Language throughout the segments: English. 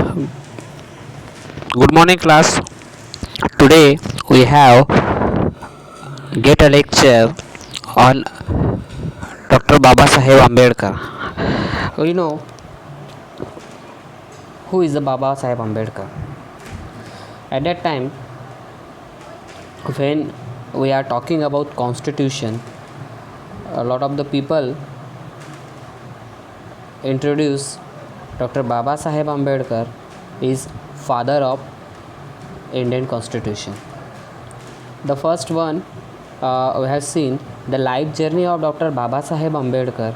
Good morning, class. Today we have get a lecture on Dr. Baba Saheb Ambedkar. You know who is the Baba Saheb Ambedkar? At that time, when we are talking about Constitution, a lot of the people introduce Dr. Baba Saheb Ambedkar is father of Indian Constitution. The first one we have seen the life journey of Dr. Baba Saheb Ambedkar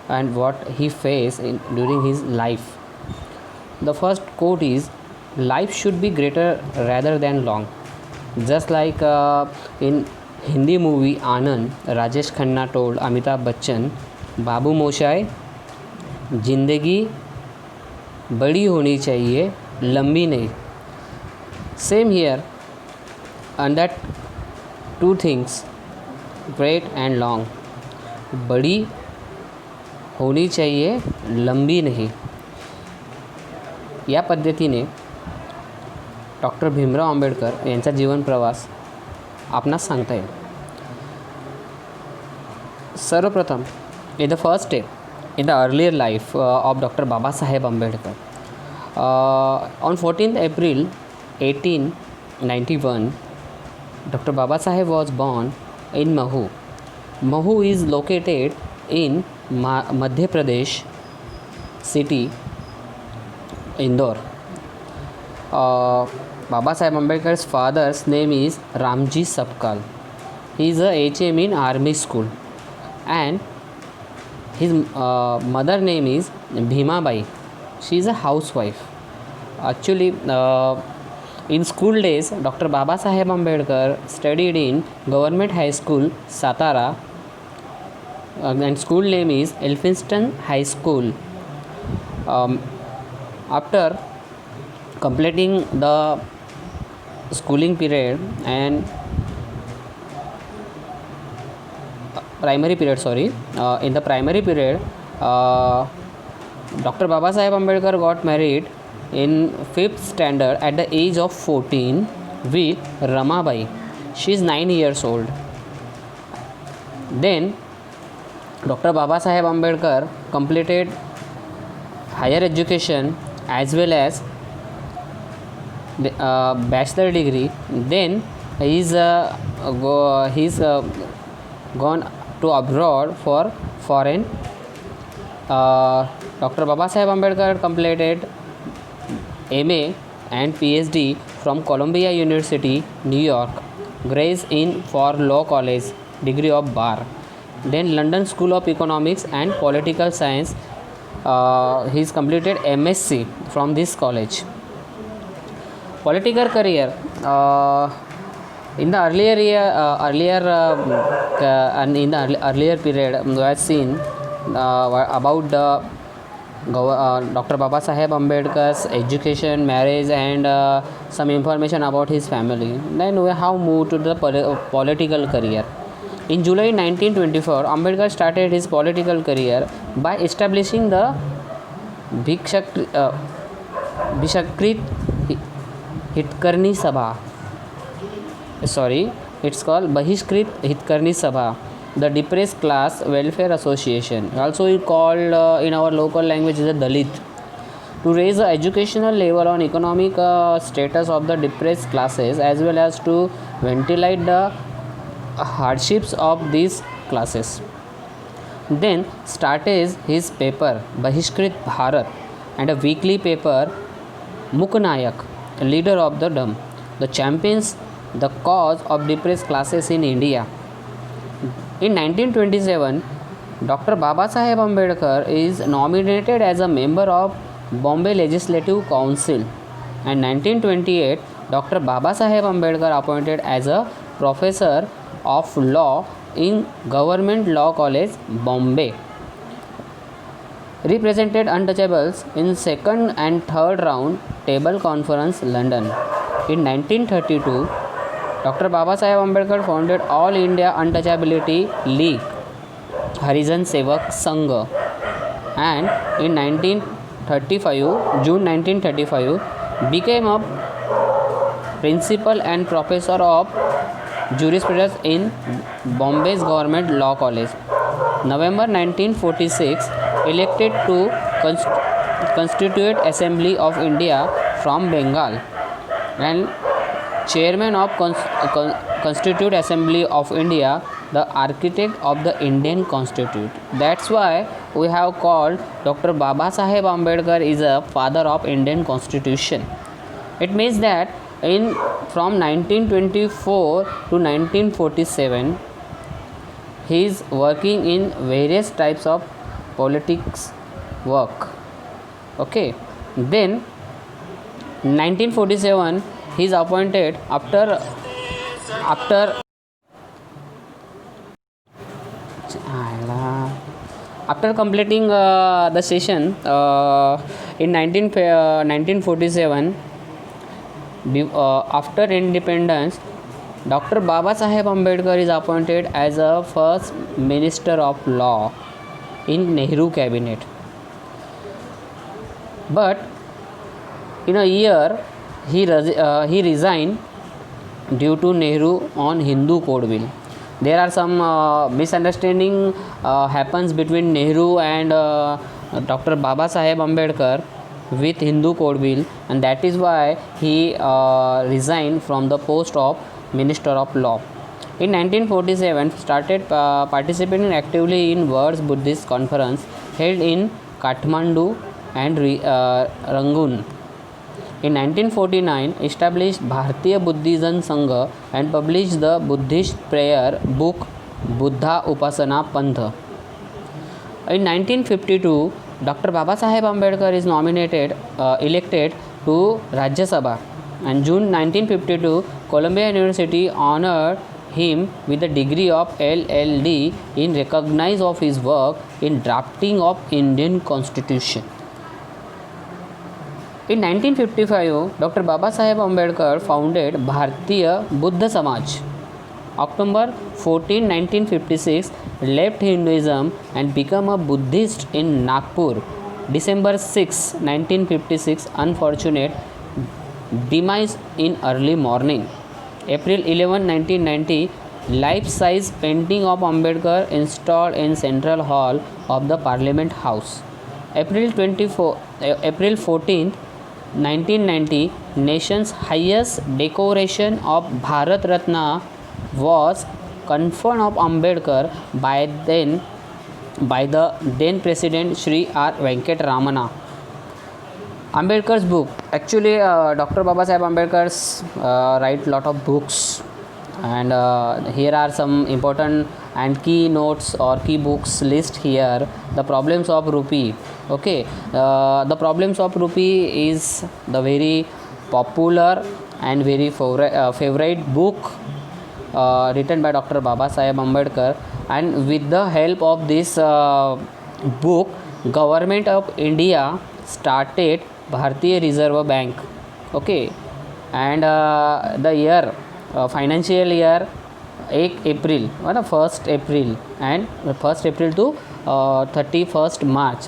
and what he faced during his life. The first quote is, life should be greater rather than long. Just like in Hindi movie Anand, Rajesh Khanna told Amitabh Bachchan, बाबू मोशाय जिंदगी बड़ी होनी चाहिए, लंबी नहीं. Same here, and that two things, great and long. बड़ी होनी चाहिए, लंबी नहीं. या पद्धतीने डॉक्टर भीमराव आंबेडकर यांचा जीवन प्रवास आपणास सांगता येईल. सर्वप्रथम in the first step in the earlier life of Dr. Baba Saheb Ambedkar. On 14th April 1891, Dr. Baba Saheb was born in Mahu. Mahu is located in Madhya Pradesh city, Indore. Baba Saheb Ambedkar's father's name is Ramji Sapkal. He is a HM in Army School, and his mother name is Bhima Bai. She is a housewife. Actually, in school days, Dr. Baba Saheb Ambedkar studied in Government High School, Satara, and school name is Elphinstone High School. After completing the schooling period and primary period, in the primary period, Dr. Baba Saheb Ambedkar got married in 5th standard at the age of 14 with Ramabai. She is 9 years old. Then Dr. Baba Saheb Ambedkar completed higher education as well as the bachelor degree. Then he's gone to abroad for foreign. Dr. Baba Saheb Ambedkar completed MA and PhD from Columbia University, New York, Gray's Inn for Law College, degree of Bar. Then London School of Economics and Political Science. He's completed MSc from this college. Political career. In the earlier period, we have seen about Dr. Baba Saheb Ambedkar's education, marriage, and some information about his family. Then we have moved to the political career. In July 1924, Ambedkar started his political career by establishing the Bhikshakrit Hitkarni Sabha. It's called Bahishkrit Hitkarni Sabha, the Depressed Class Welfare Association. Also we called in our local language the Dalit, to raise the educational level on economic status of the depressed classes as well as to ventilate the hardships of these classes. Then started his paper Bahishkrit Bharat and a weekly paper Muknayak, leader of the dumb, the champions the cause of depressed classes in India. In 1927, Dr. Baba Saheb Ambedkar is nominated as a member of Bombay Legislative Council, and 1928, Dr. Baba Saheb Ambedkar appointed as a professor of law in Government Law College, Bombay. Represented untouchables in second and third round table conference, London. In 1932, Dr. Baba Saheb Ambedkar founded All India Untouchability League, Harijan Sevak Sangh, and in June 1935, became a principal and professor of jurisprudence in Bombay's Government Law College. November 1946, elected to Constituent Assembly of India from Bengal and chairman of Constituent Assembly of India, the architect of the Indian Constitution. That's why we have called Dr. Baba Saheb Ambedkar is a father of Indian Constitution. It means that in from 1924 to 1947, he is working in various types of politics work. Okay, then 1947 he is appointed after after completing the session in 1947. After independence, Dr. Baba Saheb Ambedkar is appointed as a first Minister of Law in Nehru cabinet. But in a year, he resigned due to Nehru on Hindu Code Bill. There are some misunderstanding happens between Nehru and Dr. Baba Saheb Ambedkar with Hindu Code Bill, and that is why he resigned from the post of Minister of Law. In 1947, started participating actively in World Buddhist Conference held in Kathmandu and Rangoon. In 1949, established Bharatiya Buddhism Sangha and published the Buddhist prayer book Buddha Upasana Pantha. In 1952, Dr. Baba Saheb Ambedkar is elected to Rajya Sabha, and June 1952, Columbia University honored him with the degree of LLD in recognition of his work in drafting of Indian Constitution. In 1955, Dr. Baba Saheb Ambedkar founded Bharatiya Buddha Samaj. October 14, 1956, left Hinduism and became a Buddhist in Nagpur. December 6, 1956, unfortunate demise in early morning. April 11, 1990, life-size painting of Ambedkar installed in Central Hall of the Parliament House. April 14, 1990, nation's highest decoration of Bharat Ratna was conferred of Ambedkar by the then President Shri R. Venkat Ramana. Ambedkar's book. Actually, Dr. Baba Saheb Ambedkar's write lot of books, and here are some important and key notes or key books list here. The Problems of Rupee. Okay, the Problems of Rupee is the very popular and very favorite book written by Dr. Baba Saheb Ambedkar, and with the help of this book, Government of India started Bharatiya Reserve Bank. Okay, and the year financial year 1 April, 1st April and 1st April to 31st March.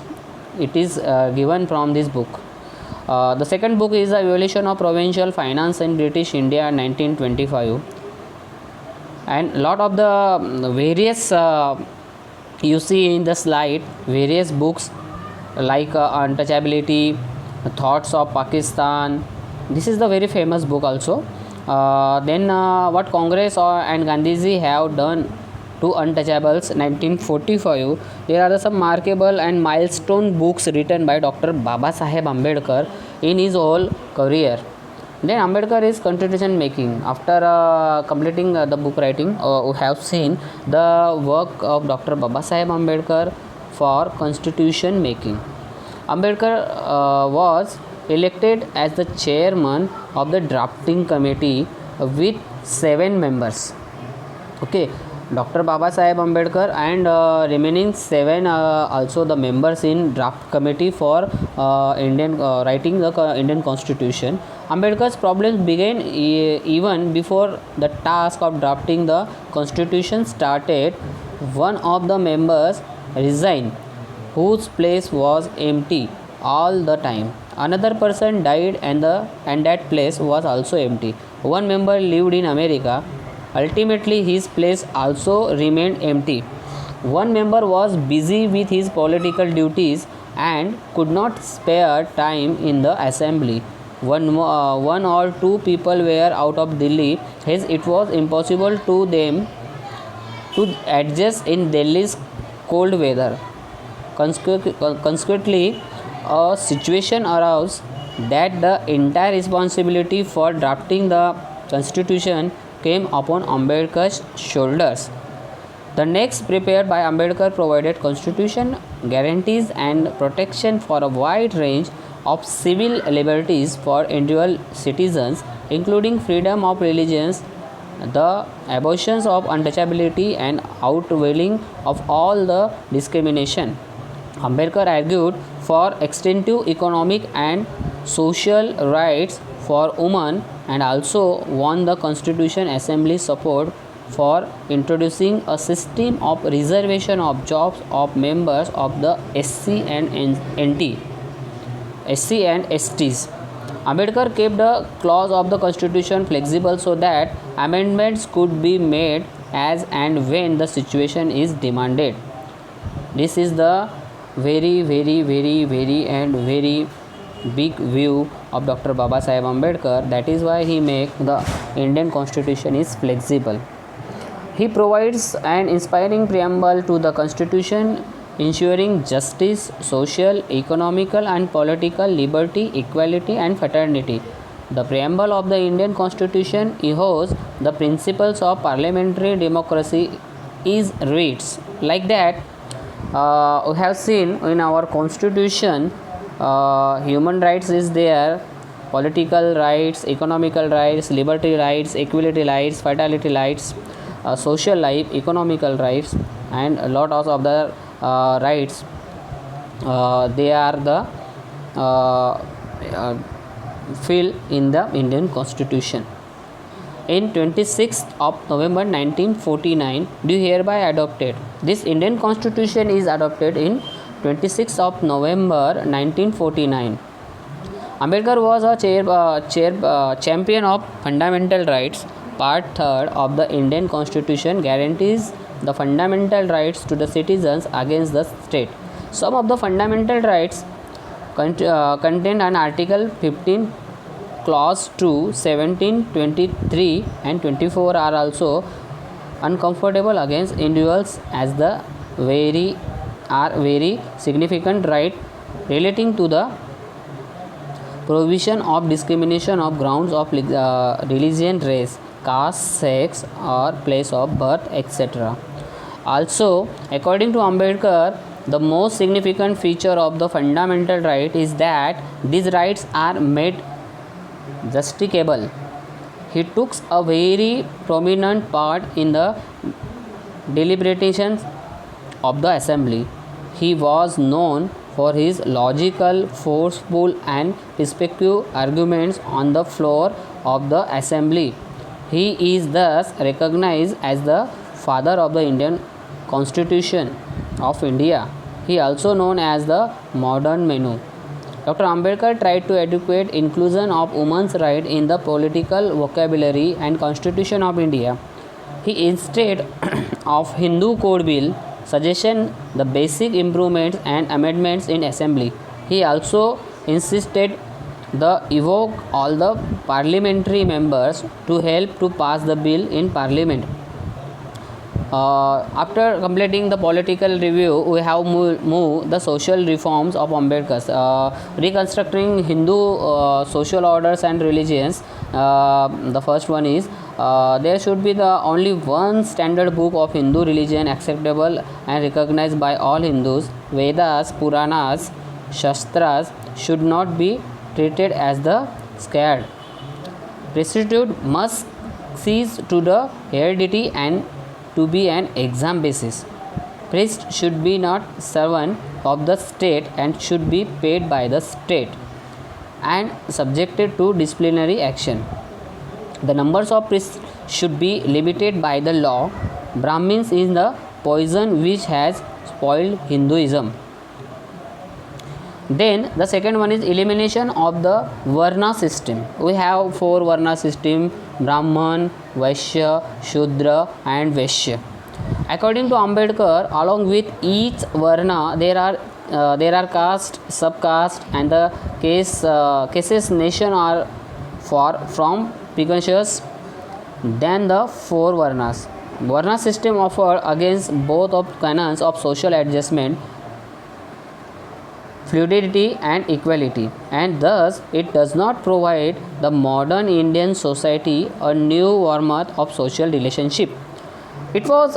It is given from this book. The second book is the Evolution of Provincial Finance in British India 1925, and lot of the various you see in the slide various books like Untouchability, Thoughts of Pakistan. This is the very famous book also. Then what Congress and Gandhiji have done to untouchables 1945. There are some markable and milestone books written by Dr. Baba Saheb Ambedkar in his whole career. Then Ambedkar is constitution making. After completing the book writing, we have seen the work of Dr. Baba Saheb Ambedkar for constitution making. Ambedkar was elected as the chairman of the drafting committee with 7 members. Okay, Dr. Baba Saheb Ambedkar and remaining 7 also the members in draft committee for writing the Indian Constitution. Ambedkar's problems began even before the task of drafting the Constitution started. One of the members resigned, whose place was empty. all the time. Another person died and that place was also empty. One member lived in America. Ultimately, his place also remained empty. One member was busy with his political duties and could not spare time in the assembly. One or two people were out of Delhi, hence it was impossible to them to adjust in Delhi's cold weather. Consequently, a situation arose that the entire responsibility for drafting the constitution came upon Ambedkar's shoulders. The next prepared by Ambedkar provided constitution guarantees and protection for a wide range of civil liberties for individual citizens, including freedom of religions, the abolition of untouchability, and outlawing of all the discrimination. Ambedkar argued for extensive economic and social rights for women and also won the Constitution Assembly support for introducing a system of reservation of jobs of members of the SC and STs. Ambedkar kept the clause of the constitution flexible so that amendments could be made as and when the situation is demanded. This is the very big view of Dr. Baba Saheb Ambedkar. That is why he make the Indian constitution is flexible. He provides an inspiring preamble to the constitution, ensuring justice, social, economical and political liberty, equality and fraternity. The preamble of the Indian constitution echoes the principles of parliamentary democracy is reads like that. We have seen in our constitution human rights is there, political rights, economical rights, liberty rights, equality rights, fraternity rights, social life, economical rights, and a lot of other rights. They are the fill in the Indian Constitution. In 26th of November 1949, do hereby adopted. This Indian Constitution is adopted in 26th of November 1949. Ambedkar was a champion of fundamental rights. Part 3rd of the Indian Constitution guarantees the fundamental rights to the citizens against the state. Some of the fundamental rights contained an Article 15, Clause 2, 17, 23 and 24 are also uncomfortable against individuals as the very significant right relating to the prohibition of discrimination of grounds of religion, race, caste, sex or place of birth, etc. Also, according to Ambedkar, the most significant feature of the fundamental right is that these rights are made justicable. He took a very prominent part in the deliberations of the assembly. He was known for his logical, forceful and persuasive arguments on the floor of the assembly. He is thus recognized as the father of the Indian Constitution of India. He is also known as the modern Manu. Dr. Ambedkar tried to advocate inclusion of women's rights in the political vocabulary and Constitution of India. He instead of Hindu Code Bill suggested the basic improvements and amendments in assembly. He also insisted the evoke all the parliamentary members to help to pass the bill in parliament. After completing the political review, we have moved the social reforms of Ambedkar, reconstructing Hindu social orders and religions. The first one is there should be the only one standard book of Hindu religion acceptable and recognized by all Hindus. Vedas, Puranas, Shastras should not be treated as the scared. Priesthood must cease to the heredity and to be an exam basis. Priest should be not servant of the state and should be paid by the state and subjected to disciplinary action. The numbers of priests should be limited by the law. Brahmins is the poison which has spoiled Hinduism. Then the second one is elimination of the Varna system. We have four Varna system: Brahman, Vaishya, Shudra, and Vaishya. According to Ambedkar, along with each Varna, there are caste, subcaste, and the cases nation are far from precocious than the four Varnas. Varna system offered against both of canons of social adjustment, fluidity and equality, and thus it does not provide the modern Indian society a new warmth of social relationship. It was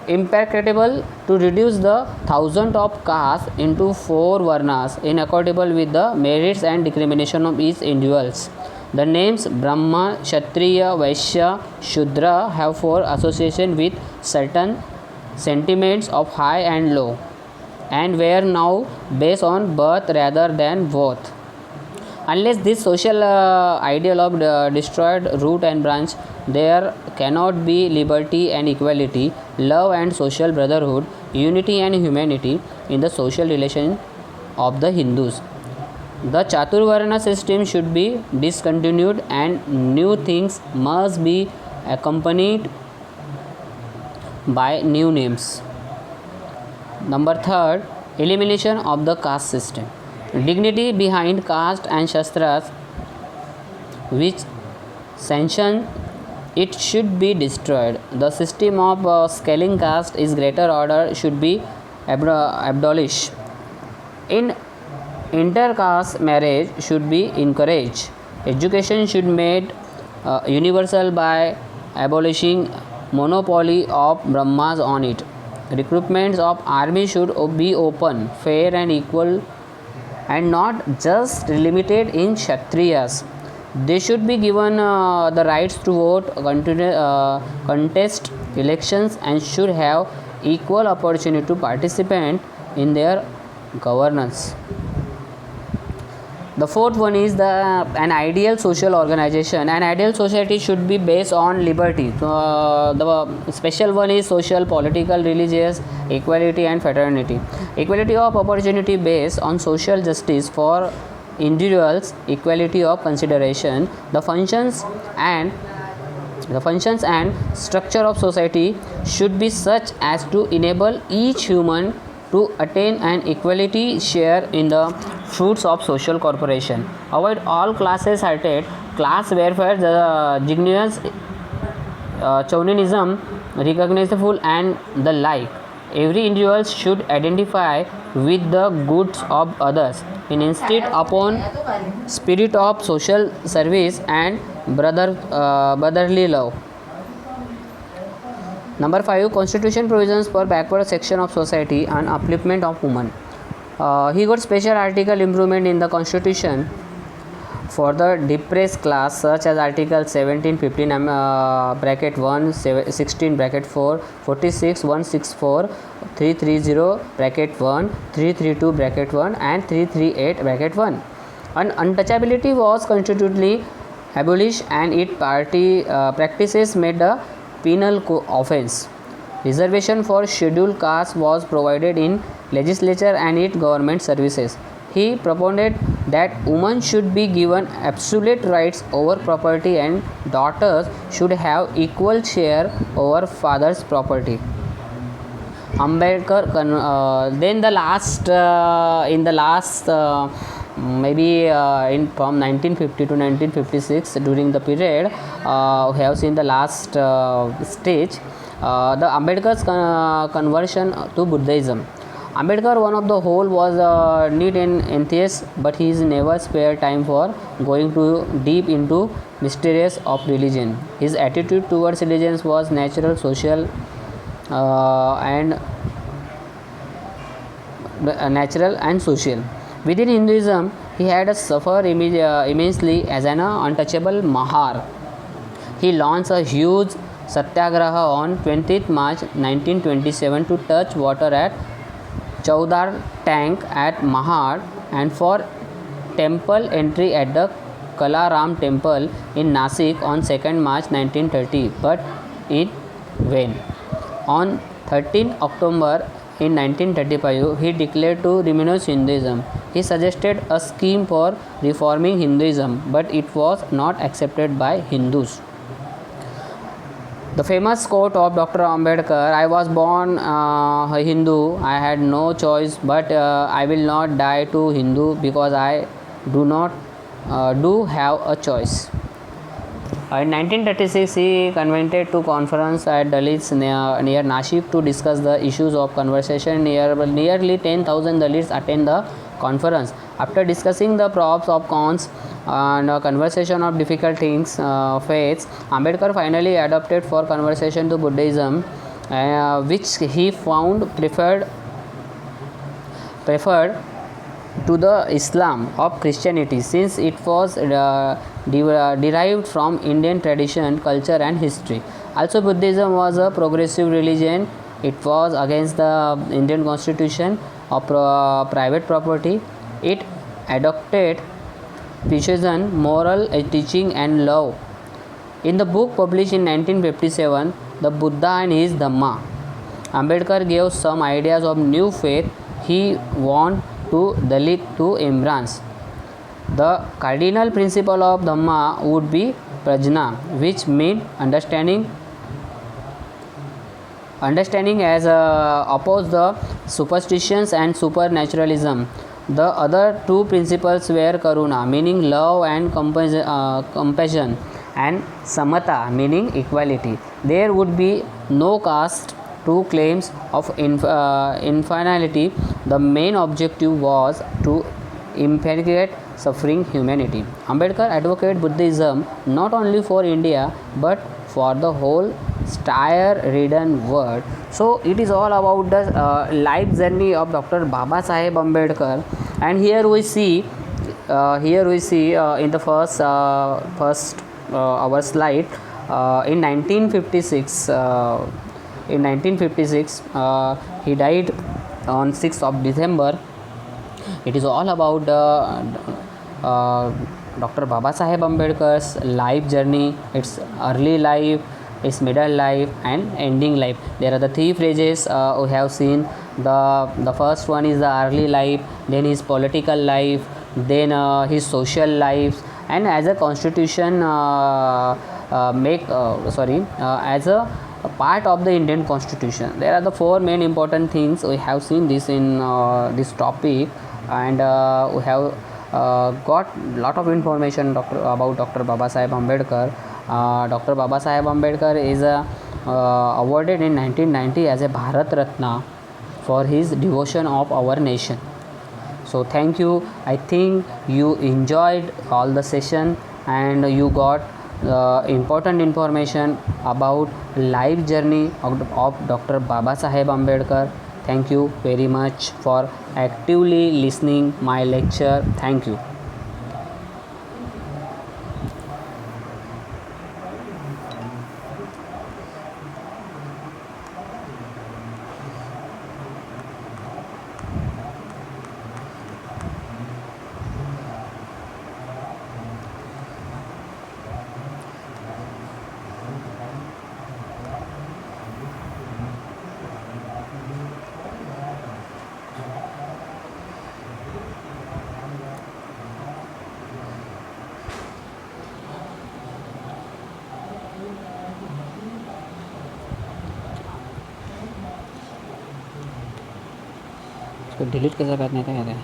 impracticable to reduce the thousand of castes into four varnas in accordable with the merits and discrimination of each individuals. The names Brahma, Kshatriya, Vaishya, Shudra have for association with certain sentiments of high and low, and were now based on birth rather than worth. Unless this social ideal of destroyed root and branch, there cannot be liberty and equality, love and social brotherhood, unity and humanity in the social relation of the Hindus. The Chaturvarna system should be discontinued and new things must be accompanied by new names. Number third, elimination of the caste system. Dignity behind caste and Shastras, which sanction it, should be destroyed. The system of scaling caste is greater order should be abolished. In intercaste marriage should be encouraged. Education should be made universal by abolishing monopoly of Brahmas on it. Recruitments of army should be open, fair and equal, and not just limited in Kshatriyas. They should be given the rights to vote, contest elections, and should have equal opportunity to participate in their governance. The fourth one is an ideal social organization. An ideal society should be based on liberty. The special one is social, political, religious, equality and fraternity. Equality of opportunity based on social justice for individuals, equality of consideration. The functions and structure of society should be such as to enable each human to attain an equality share in the fruits of social corporation. Avoid all classes hatred, class warfare, the genius, chauvinism, recognizable and the like. Every individual should identify with the goods of others and instead upon spirit of social service and brotherly love. Number 5, constitution provisions for backward section of society and upliftment of women. He got special article improvement in the constitution for the depressed class, such as article 17, 15 bracket 1, 16 bracket 4, 46, 164, 330 bracket 1, 332 bracket 1 and 338 bracket 1. And untouchability was constitutionally abolished and its practices made a penal offence. Reservation for scheduled castes was provided in legislature and its government services. He propounded that women should be given absolute rights over property and daughters should have equal share over father's property. Ambedkar, then the last in the last maybe in from 1950 to 1956 during the period we have seen the last stage, the Ambedkar's conversion to Buddhism. Ambedkar, one of the whole, was a neat and atheist, but he is never spared time for going too deep into mysteries of religion. His attitude towards religions was natural, social, and natural and social. Within Hinduism, he had suffered immensely as an untouchable Mahar. He launched a huge satyagraha on 20th March 1927 to touch water at Chaudhar tank at Mahad and for temple entry at the Kalaram temple in Nasik on 2nd March 1930, but in vain. On 13 October in 1935, he declared to denounce Hinduism. He suggested a scheme for reforming Hinduism, but it was not accepted by Hindus. The famous quote of Dr. Ambedkar: I was born a Hindu, I had no choice, but I will not die to Hindu because I do not do have a choice. In 1936, he convened to conference at Dalits near Nashik to discuss the issues of conversation. Nearly 10,000 Dalits attend the conference. After discussing the pros of cons and conversation of difficult things, faiths, Ambedkar finally adopted for conversation to Buddhism, which he found preferred to the Islam of Christianity, since it was derived from Indian tradition, culture, and history. Also, Buddhism was a progressive religion. It was against the Indian constitution of private property. It adopted precision, moral teaching, and love. In the book published in 1957, The Buddha and His Dhamma, Ambedkar gave some ideas of new faith he wanted to Dalit to embrace. The cardinal principle of Dhamma would be prajna, which means understanding as oppose the superstitions and supernaturalism. The other two principles were karuna, meaning love and compassion, and samata, meaning equality. There would be no caste. Two claims of infinality. The main objective was to eradicate suffering humanity. Ambedkar advocated Buddhism not only for India but for the whole star-ridden world. So it is all about the life journey of Dr. Baba Saheb Ambedkar, and here we see in the first our slide, in 1956. In 1956, he died on 6th of December. It is all about Dr. Baba Saheb Ambedkar's life journey, its early life, its middle life, and ending life. There are the three phases we have seen. The first one is the early life, then his political life, then his social life, and as a constitution as a part of the Indian constitution. There are the four main important things we have seen this in this topic, and we have got lot of information about Dr. Baba Saheb Ambedkar. Dr. Baba Saheb Ambedkar is awarded in 1990 as a Bharat Ratna for his devotion of our nation. So thank you. I think you enjoyed all the session and you got important information about life journey of Dr. Baba Saheb Ambedkar. Thank you very much for actively listening my lecture. Thank you. इसको delete कैसे करने का है?